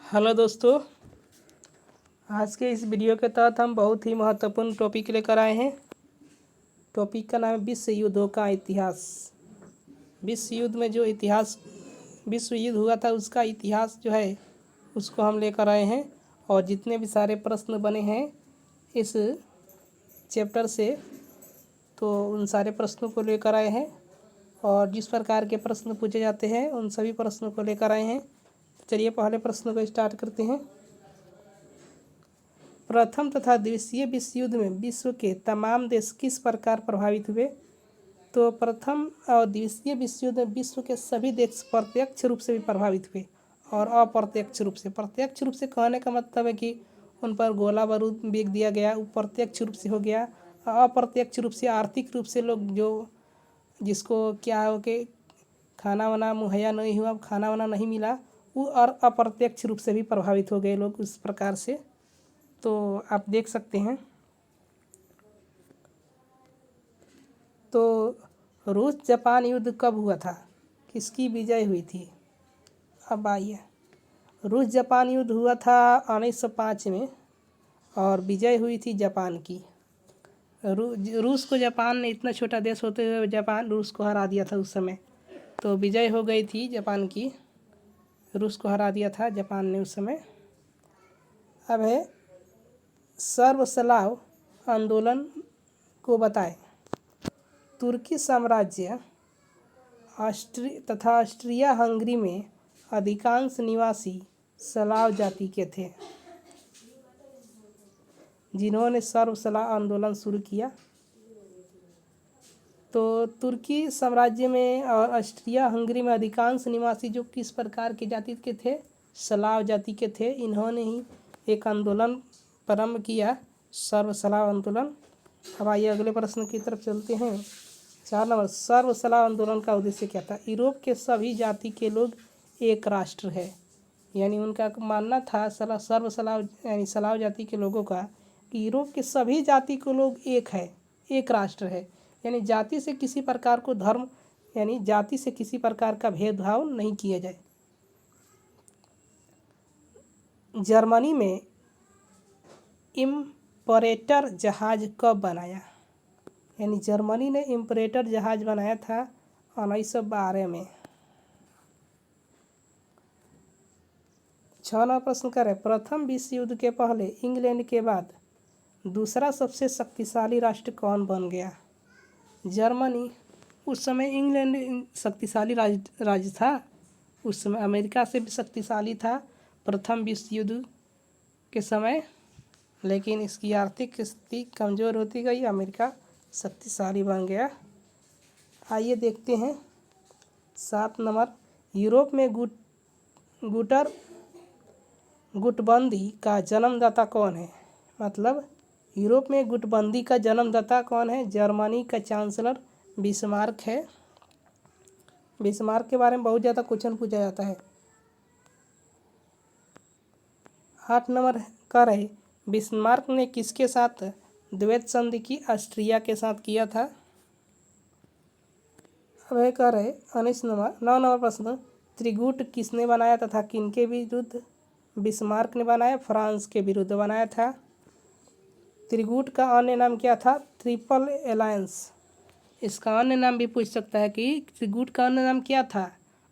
Hello दोस्तों, आज के इस वीडियो के तहत हम बहुत ही महत्वपूर्ण टॉपिक लेकर आए हैं। टॉपिक का नाम है विश्व युद्धों का इतिहास। विश्व युद्ध में जो विश्व युद्ध हुआ था उसका इतिहास जो है उसको हम लेकर आए हैं। और जितने भी सारे प्रश्न बने हैं इस चैप्टर से, तो उन सारे प्रश्नों को लेकर आए हैं। और जिस प्रकार के प्रश्न पूछे जाते हैं उन सभी प्रश्नों को लेकर आए हैं। चलिए पहले प्रश्न को स्टार्ट करते हैं। प्रथम तथा द्वितीय विश्व युद्ध में विश्व के तमाम देश किस प्रकार प्रभावित हुए? तो प्रथम और द्वितीय विश्व युद्ध में विश्व के सभी देश प्रत्यक्ष रूप से भी प्रभावित हुए और अप्रत्यक्ष रूप से। प्रत्यक्ष रूप से कहने का मतलब है कि उन पर गोला बारूद बिक दिया गया, वो प्रत्यक्ष रूप से हो गया। अप्रत्यक्ष रूप से आर्थिक रूप से लोग जो जिसको क्या हो कि खाना वाना मुहैया नहीं हुआ, खाना वाना नहीं मिला, वो और अप्रत्यक्ष रूप से भी प्रभावित हो गए लोग उस प्रकार से। तो आप देख सकते हैं। तो रूस जापान युद्ध कब हुआ था? किसकी विजय हुई थी? अब आइए, रूस जापान युद्ध हुआ था 1905 में और विजय हुई थी जापान की। रूस को जापान ने, इतना छोटा देश होते हुए जापान रूस को हरा दिया था उस समय। तो विजय हो गई थी जापान की, रूस को हरा दिया था जापान ने उस समय। अब है सर्वस्लाव आंदोलन को बताएं। तुर्की साम्राज्य तथा ऑस्ट्रिया हंगरी में अधिकांश निवासी स्लाव जाति के थे जिन्होंने सर्वस्लाव आंदोलन शुरू किया। तो तुर्की साम्राज्य में और ऑस्ट्रिया हंगरी में अधिकांश निवासी जो किस प्रकार की जाति के थे? स्लाव जाति के थे। इन्होंने ही एक आंदोलन प्रारंभ किया, सर्वस्लाव आंदोलन। अब आइए अगले प्रश्न की तरफ चलते हैं। 4 नंबर, सर्वस्लाव आंदोलन का उद्देश्य क्या था? यूरोप के सभी जाति के लोग एक राष्ट्र है, यानी उनका मानना था सर्वस्लाव यानी स्लाव जाति के लोगों का कि यूरोप के सभी जाति के लोग एक है, एक राष्ट्र है। यानी जाति से किसी प्रकार को धर्म यानी जाति से किसी प्रकार का भेदभाव नहीं किया जाए। जर्मनी में इम्परेटर जहाज कब बनाया? यानी जर्मनी ने इम्परेटर जहाज बनाया था 1912 में। 6 नंबर प्रश्न करें। प्रथम विश्व युद्ध के पहले इंग्लैंड के बाद दूसरा सबसे शक्तिशाली राष्ट्र कौन बन गया? जर्मनी। उस समय इंग्लैंड शक्तिशाली राज्य था। उस समय अमेरिका से भी शक्तिशाली था प्रथम विश्व युद्ध के समय, लेकिन इसकी आर्थिक स्थिति कमज़ोर होती गई, अमेरिका शक्तिशाली बन गया। आइए देखते हैं 7 नंबर, यूरोप में गुटबंदी का जन्मदाता कौन है? मतलब यूरोप में गुटबंदी का जन्मदाता कौन है? जर्मनी का चांसलर बिस्मार्क है। बिस्मार्क के बारे में बहुत ज़्यादा क्वेश्चन पूछा जाता है। 8 नंबर का रहे, बिस्मार्क ने किसके साथ द्वैत संधि की? ऑस्ट्रिया के साथ किया था। अब है कह रहे 9 नंबर प्रश्न, त्रिगुट किसने बनाया तथा किनके विरुद्ध? बिस्मार्क ने बनाया, फ्रांस के विरुद्ध बनाया था। त्रिगुट का अन्य नाम क्या था? Triple alliance. इसका अन्य नाम भी पूछ सकता है कि त्रिगुट का अन्य नाम क्या था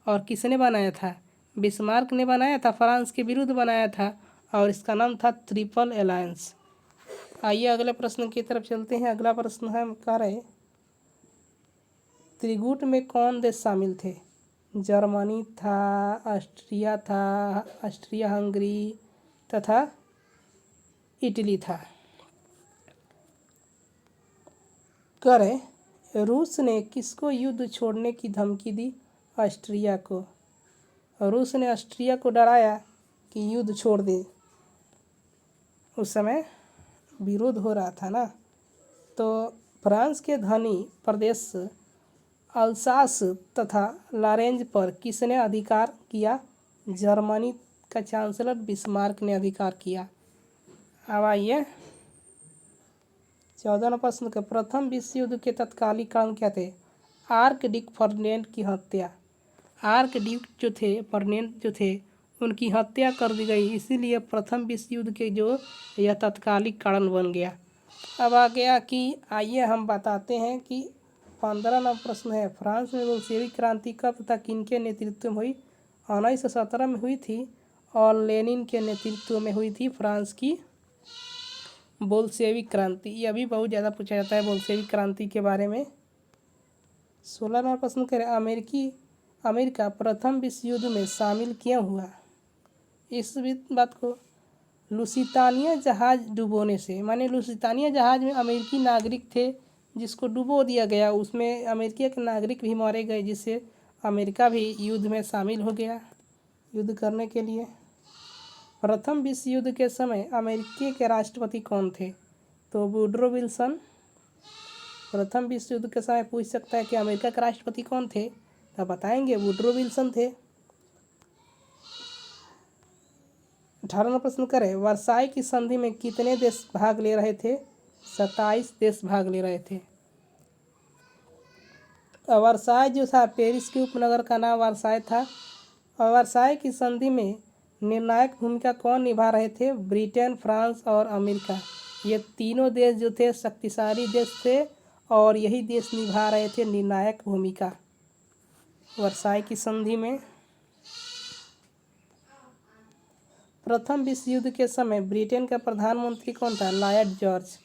और किसने बनाया था? बिस्मार्क ने बनाया था, फ्रांस के विरुद्ध बनाया था और इसका नाम था ट्रिपल अलायंस। आइए अगले प्रश्न की तरफ चलते हैं। अगला प्रश्न है कह रहे, त्रिगुट में कौन देश शामिल थे? जर्मनी था, ऑस्ट्रिया था, ऑस्ट्रिया हंगरी तथा इटली था। करे रूस ने किसको युद्ध छोड़ने की धमकी दी? ऑस्ट्रिया को। रूस ने ऑस्ट्रिया को डराया कि युद्ध छोड़ दे। उस समय विरोध हो रहा था ना। तो फ्रांस के धनी प्रदेश अल्सास तथा लॉरेंज पर किसने अधिकार किया? जर्मनी का चांसलर बिस्मार्क ने अधिकार किया। अब आइए 14 प्रश्न का, प्रथम विश्व युद्ध के तत्कालीन कारण क्या थे? आर्कड्यूक फर्डिनेंड की हत्या। आर्कड्यूक जो थे फर्डिनेंड जो थे उनकी हत्या कर दी गई, इसीलिए प्रथम विश्व युद्ध के जो यह तत्कालिक कारण बन गया। अब आ गया कि आइए हम बताते हैं कि 15 नंबर प्रश्न है, फ्रांस में बोल्शेविक क्रांति कब तथा किनके नेतृत्व में हुई? 1917 में हुई थी और लेनिन के नेतृत्व में हुई थी फ्रांस की बोल्शेविक क्रांति। यह भी बहुत ज़्यादा पूछा जाता है बोल्शेविक क्रांति के बारे में। 16 नंबर प्रश्न करें, अमेरिका प्रथम विश्व युद्ध में शामिल क्यों हुआ? इस बात को लुसितानिया जहाज़ डुबोने से, माने लुसितानिया जहाज़ में अमेरिकी नागरिक थे जिसको डुबो दिया गया, उसमें अमेरिका के नागरिक भी मारे गए, जिससे अमेरिका भी युद्ध में शामिल हो गया युद्ध करने के लिए। प्रथम विश्व युद्ध के समय अमेरिका के राष्ट्रपति कौन थे? तो वुडरो विल्सन। प्रथम विश्व युद्ध के समय पूछ सकता है कि अमेरिका के राष्ट्रपति कौन थे, तो बताएंगे वुडरो विल्सन थे। 18वां प्रश्न करें, वर्साई की संधि में कितने देश भाग ले रहे थे? 27 देश भाग ले रहे थे। वर्साई जो था, पेरिस के उपनगर का नाम वर्साई था। और वर्साई की संधि में निर्णायक भूमिका कौन निभा रहे थे? ब्रिटेन, फ्रांस और अमेरिका। ये तीनों देश जो थे शक्तिशाली देश थे और यही देश निभा रहे थे निर्णायक भूमिका वर्साई की संधि में। प्रथम विश्व युद्ध के समय ब्रिटेन का प्रधानमंत्री कौन था? Lord George.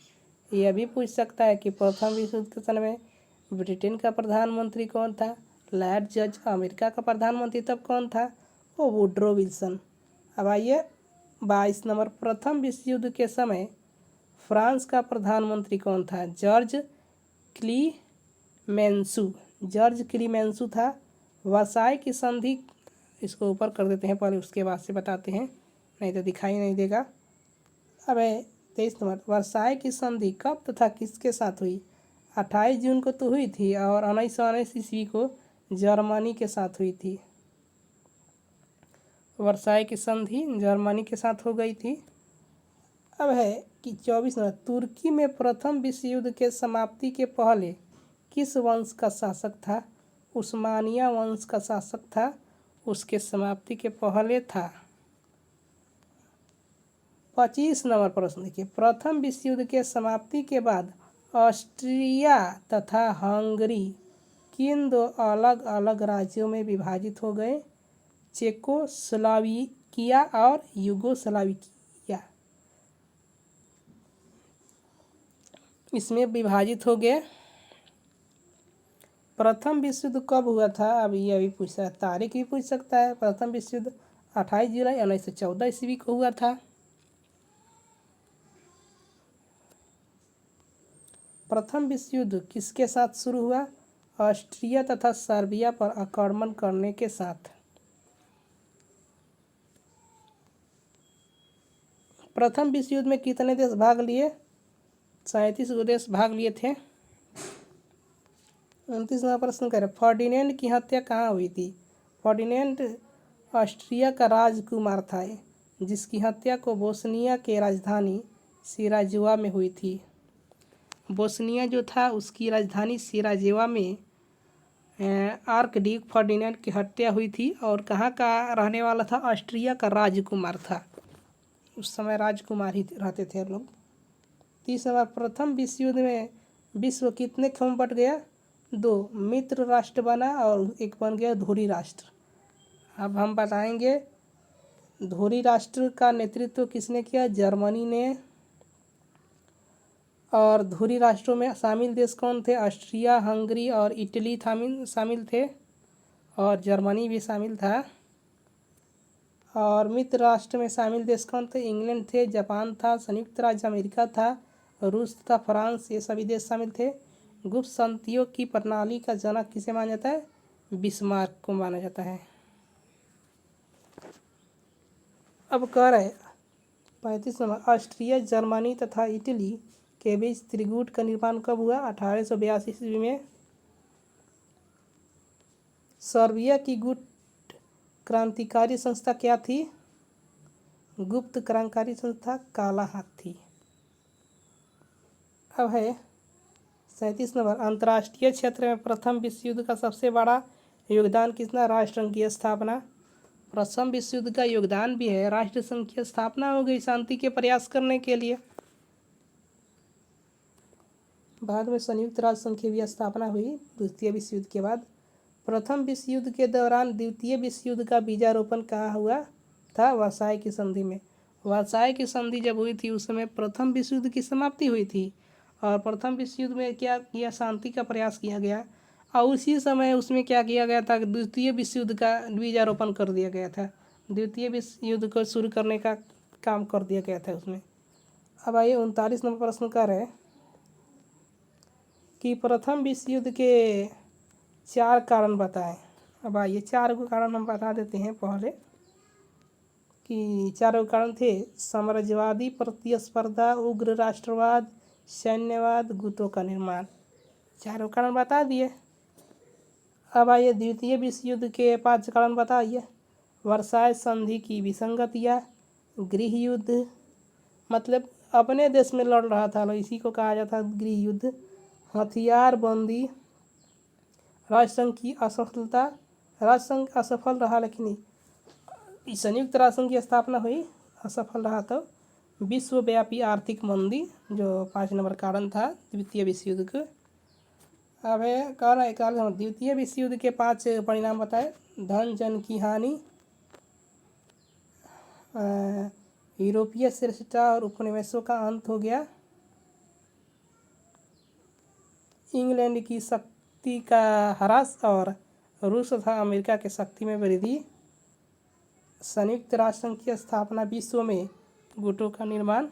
यह भी पूछ सकता है कि प्रथम विश्व युद्ध के समय में ब्रिटेन का प्रधानमंत्री कौन था? Lord George. अमेरिका का प्रधानमंत्री तब कौन था? वो वुडरो विल्सन। अब आइए 22 नंबर, प्रथम विश्व युद्ध के समय फ्रांस का प्रधानमंत्री कौन था? जॉर्ज क्लीमेंसु। जॉर्ज क्लीमेंसु था। वर्साई की संधि, इसको ऊपर कर देते हैं पहले, उसके बाद से बताते हैं, नहीं तो दिखाई नहीं देगा। अब 23 नंबर, वर्साई की संधि कब तथा किसके साथ हुई? 28 जून को तो हुई थी और 1919 ईस्वी को जर्मनी के साथ हुई थी। वर्साई की संधि जर्मनी के साथ हो गई थी। अब है कि 24 नंबर, तुर्की में प्रथम विश्व युद्ध के समाप्ति के पहले किस वंश का शासक था? उस्मानिया वंश का शासक था, उसके समाप्ति के पहले था। 25 नंबर प्रश्न देखिए, प्रथम विश्व युद्ध के समाप्ति के बाद ऑस्ट्रिया तथा हंगरी किन दो अलग अलग राज्यों में विभाजित हो गए? चेकोस्लोवाकिया और यूगोस्लाविया, इसमें विभाजित हो गए। प्रथम विश्व युद्ध कब हुआ था? अब ये भी पूछ सकता है, तारीख भी पूछ सकता है। प्रथम विश्व युद्ध 28 जुलाई 1914 ईस्वी को हुआ था। प्रथम विश्व युद्ध किसके साथ शुरू हुआ? ऑस्ट्रिया तथा सर्बिया पर आक्रमण करने के साथ। प्रथम विश्व युद्ध में कितने देश भाग लिए? 37 देश भाग लिए थे। 29वां प्रश्न करें, फर्डिनेंड की हत्या कहाँ हुई थी? फर्डिनेंड ऑस्ट्रिया का राजकुमार था, जिसकी हत्या को बोस्निया के राजधानी सिराजुआ में हुई थी। बोस्निया जो था उसकी राजधानी सिराजेवा में आर्कड्यूक फर्डिनेंड की हत्या हुई थी। और कहाँ का रहने वाला था? ऑस्ट्रिया का राजकुमार था, उस समय राजकुमार ही रहते थे लोग। 30 नंबर, प्रथम विश्व युद्ध में विश्व कितने खंड में बट गया? 2। मित्र राष्ट्र बना और एक बन गया धुरी राष्ट्र। अब हम बताएंगे धुरी राष्ट्र का नेतृत्व किसने किया? जर्मनी ने। और धुरी राष्ट्रों में शामिल देश कौन थे? ऑस्ट्रिया, हंगरी और इटली शामिल थे और जर्मनी भी शामिल था। और मित्र राष्ट्र में शामिल देश कौन थे? इंग्लैंड थे, जापान था, संयुक्त राज्य अमेरिका था, रूस तथा फ्रांस, ये सभी देश शामिल थे। गुप्त संधियों की प्रणाली का जनक किसे माना जाता है? बिस्मार्क को माना जाता है। अब कह रहे 35 नंबर, ऑस्ट्रिया, जर्मनी तथा इटली के बीच त्रिगुट का निर्माण कब हुआ? 1882 ईस्वी में। सर्बिया की गुप्त क्रांतिकारी संस्था क्या थी? गुप्त क्रांतिकारी संस्था काला हाथ थी। अब है 37 नंबर, अंतर्राष्ट्रीय क्षेत्र में प्रथम विश्व युद्ध का सबसे बड़ा योगदान किसना? राष्ट्रसंघ की स्थापना। प्रथम विश्व युद्ध का योगदान भी है। राष्ट्र संघ की स्थापना हो गई शांति के प्रयास करने के लिए। बाद में संयुक्त राष्ट्र संघ की भी स्थापना हुई द्वितीय विश्व युद्ध के बाद। प्रथम विश्व युद्ध के दौरान द्वितीय विश्व युद्ध का बीजारोपण कहाँ हुआ था? वर्साय की संधि में। वर्साय की संधि जब हुई थी उस समय प्रथम विश्व युद्ध की समाप्ति हुई थी और प्रथम विश्व युद्ध में क्या किया? शांति का प्रयास किया गया और उसी समय उसमें क्या किया गया था? द्वितीय विश्व युद्ध का बीजारोपण कर दिया गया था। द्वितीय विश्व युद्ध को शुरू करने का काम कर दिया गया था उसमें। अब आइए 39 नंबर प्रश्न कर है कि प्रथम विश्व युद्ध के 4 कारण बताएं। अब आइए 4 को कारण हम बता देते हैं पहले कि 4 कारण थे: साम्राज्यवादी प्रतिस्पर्धा, उग्र राष्ट्रवाद, सैन्यवाद, गुटों का निर्माण। 4 कारण बता दिए। अब आइए द्वितीय विश्व युद्ध के 5 कारण बताइए। वर्साय संधि की विसंगतियाँ, गृह युद्ध मतलब अपने देश में लड़ रहा था, इसी को कहा जाता है गृह युद्ध। हथियारबंदी, राष्ट्रसंघ की असफलता, राष्ट्रसंघ असफल रहा लेकिन संयुक्त राष्ट्र संघ की स्थापना हुई, असफल रहा। तो विश्वव्यापी आर्थिक मंदी जो 5 नंबर कारण था द्वितीय विश्व युद्ध का। अब कह रहा है द्वितीय विश्व युद्ध के 5 परिणाम बताए। धन जन की हानि, यूरोपीय श्रेष्ठता और उपनिवेशों का अंत हो गया, इंग्लैंड की शक्ति का ह्रास और रूस तथा अमेरिका की शक्ति में वृद्धि, संयुक्त राष्ट्र संघ की स्थापना, विश्व में गुटों का निर्माण।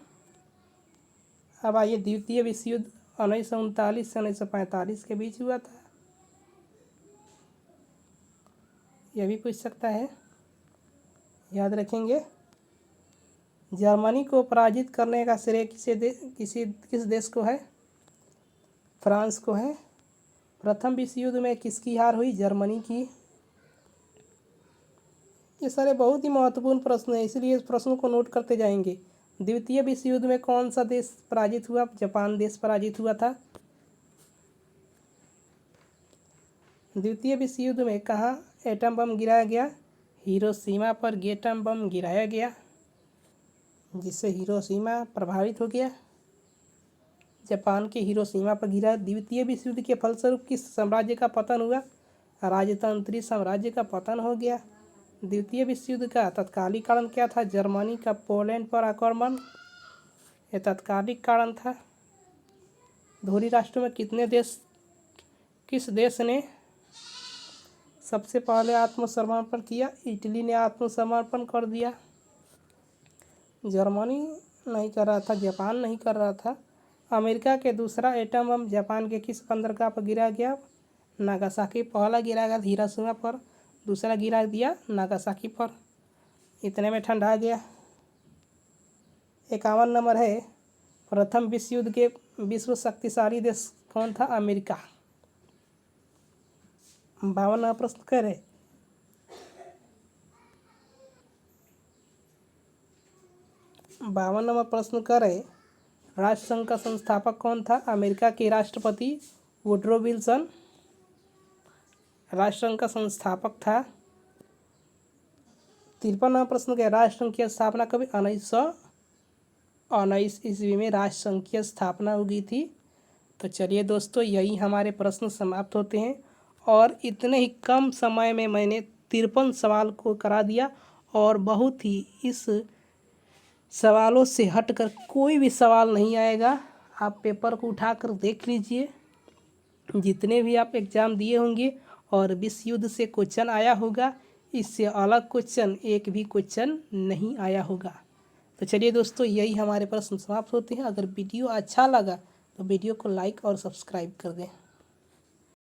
अब आइए द्वितीय विश्व युद्ध 1939 से 1945 के बीच हुआ था, यह भी पूछ सकता है, याद रखेंगे। जर्मनी को पराजित करने का श्रेय किस देश को है? फ्रांस को है। प्रथम विश्व युद्ध में किसकी हार हुई? जर्मनी की। ये सारे बहुत ही महत्वपूर्ण प्रश्न हैं, इसलिए इस प्रश्नों को नोट करते जाएंगे। द्वितीय विश्व युद्ध में कौन सा देश पराजित हुआ? जापान देश पराजित हुआ था। द्वितीय विश्व युद्ध में कहाँ एटम बम गिराया गया? हिरोशिमा पर एटम बम गिराया गया, जिससे हिरोशिमा प्रभावित हो गया। जापान के हिरोशिमा पर गिरा। द्वितीय विश्व युद्ध के फलस्वरूप किस साम्राज्य का पतन हुआ? राजतंत्री साम्राज्य का पतन हो गया। द्वितीय विश्व युद्ध का तत्कालिक कारण क्या था? जर्मनी का पोलैंड पर आक्रमण, यह तत्कालिक कारण था। धुरी राष्ट्रों में किस देश ने सबसे पहले आत्मसमर्पण किया? इटली ने आत्मसमर्पण कर दिया। जर्मनी नहीं कर रहा था, जापान नहीं कर रहा था। अमेरिका के दूसरा एटम बम जापान के किस बंदरगाह पर गिरा गया? नागासाकी। पहला गिरा गया हिरोशिमा पर, दूसरा गिरा दिया नागासाकी पर। इतने में ठंडा गया। 51 नंबर है, प्रथम विश्व युद्ध के विश्व शक्तिशाली देश कौन था? अमेरिका। 52 नंबर प्रश्न करे, राष्ट्रसंघ का संस्थापक कौन था? अमेरिका के राष्ट्रपति वुडरो विल्सन राष्ट्रसंघ का संस्थापक था। 53 नंबर प्रश्न क्या, राष्ट्रसंघ की स्थापना कभी? 1919 ईस्वी में राष्ट्रसंघ की स्थापना हो गई थी। तो चलिए दोस्तों, यही हमारे प्रश्न समाप्त होते हैं और इतने ही कम समय में मैंने 53 सवाल को करा दिया और बहुत ही इस सवालों से हटकर कोई भी सवाल नहीं आएगा। आप पेपर को उठाकर देख लीजिए, जितने भी आप एग्ज़ाम दिए होंगे और विश्व युद्ध से क्वेश्चन आया होगा, इससे अलग क्वेश्चन एक भी क्वेश्चन नहीं आया होगा। तो चलिए दोस्तों, यही हमारे प्रश्न समाप्त होते हैं। अगर वीडियो अच्छा लगा तो वीडियो को लाइक और सब्सक्राइब कर दें।